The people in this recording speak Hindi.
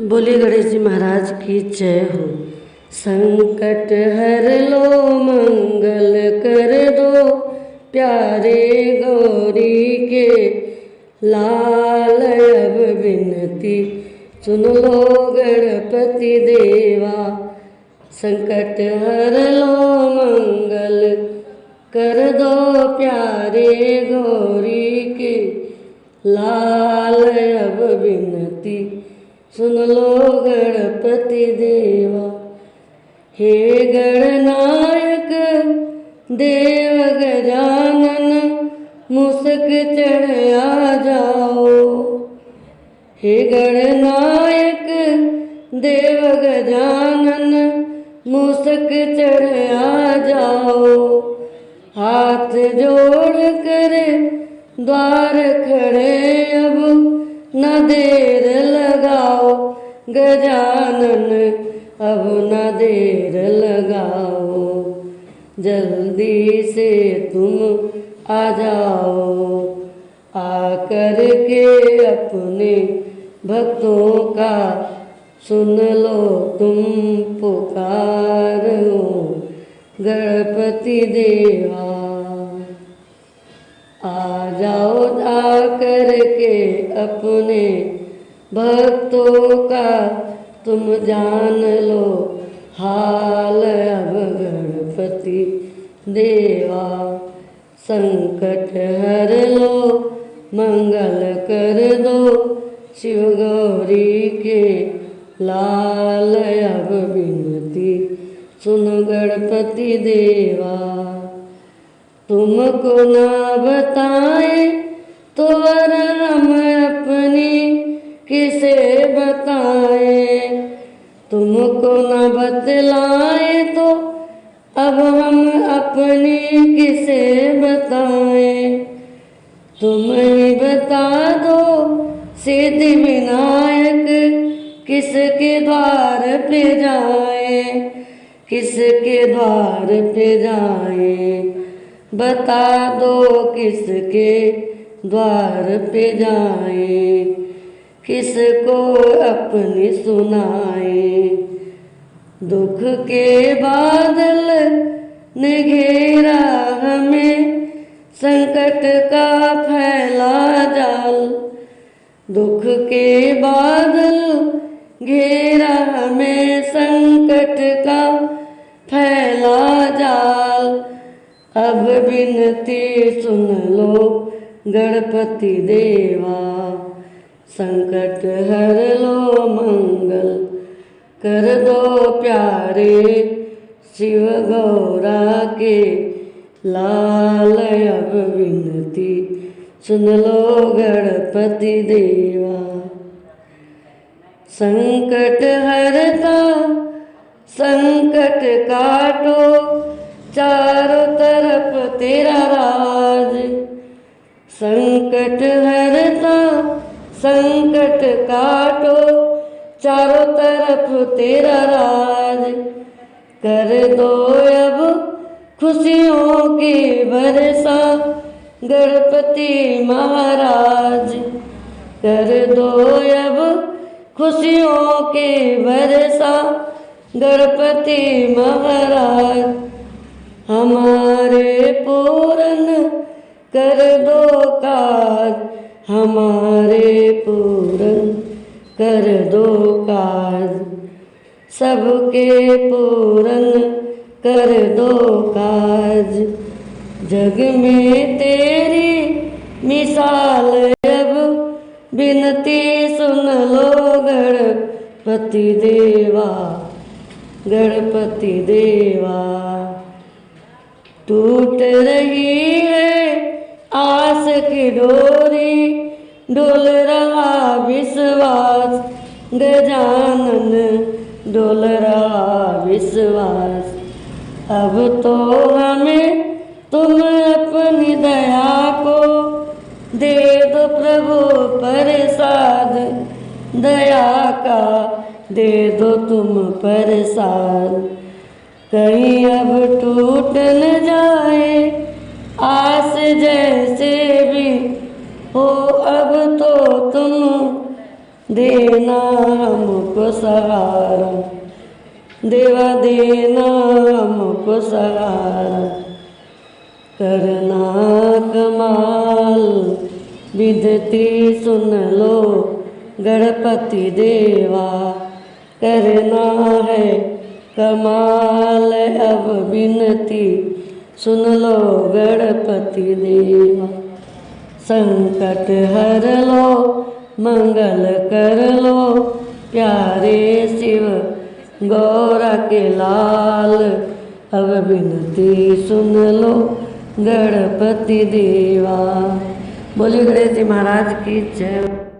बोलिए गणेश जी महाराज की जय हो। संकट हर लो मंगल कर दो, प्यारे गौरी के लाल अब विनती सुन लो गणपति देवा। संकट हर लो मंगल कर दो, प्यारे गौरी के लाल अब विनती सुन लो गणपति देवा। हे गणनायक देव गजानन, मुसक चढ़ आ जाओ। हे गणनायक देव गजानन, मुसक चढ़ आ जाओ। हाथ जोड़ कर द्वार खड़े अब न देर लगाओ, गजानन अब न देर लगाओ। जल्दी से तुम आ जाओ, आकर के अपने भक्तों का सुन लो तुम पुकार हो गणपति देवा। आ जाओ आकर के अपने भक्तों का तुम जान लो हाल अब गणपति देवा। संकट हर लो मंगल कर दो, शिव गौरी के लाल अब विनती सुन गणपति देवा। तुमको ना बताए तो वर हम अपनी किसे बताए, तुमको ना बतलाए तो अब हम अपनी किसे बताए। तुम ही बता दो सिद्धि विनायक किसके द्वार पे जाए, किसके द्वार पे जाए। बता दो किसके द्वार पे जाए, किसको अपनी सुनाए। दुख के बादल ने घेरा हमें, संकट का फैला जाल। दुख के बादल घेरा हमें, संकट का फैला जाल। अब विनती सुन लो गणपति देवा। संकट हर लो मंगल कर दो, प्यारे शिव गौरा के लाल अब विनती सुन लो गणपति देवा। संकट हरता संकट काटो, चारों तरफ तेरा राज। संकट हरता संकट काटो, चारों तरफ तेरा राज। कर दो अब खुशियों की बरसा गणपति महाराज। कर दो अब खुशियों की बरसा गणपति महाराज। हमारे पूर्ण कर दो काज, हमारे पूर्ण कर दो काज। सबके पूर्ण कर दो काज। जग में तेरी मिसाल अब विनती सुन लो गणपति देवा, गणपति देवा। टूट रही है आस की डोरी, डोल रहा विश्वास गजानन, डोल रहा विश्वास। अब तो हमें तुम अपनी दया को दे दो प्रभु प्रसाद। दया का दे दो तुम प्रसाद। कहीं अब टूट न जाए आस जैसे भी हो, अब तो तुम देना हमको सहारा, देवा देना हमको सहारा। करना कमाल विधि सुन लो गणपति देवा, करना है कमाल अब विनती सुन लो गणपति देवा। संकट हर लो मंगल कर लो प्यारे शिव गौरा के लाल, अब विनती सुन लो गणपति देवा। बोलिए गणेश जी महाराज की जय।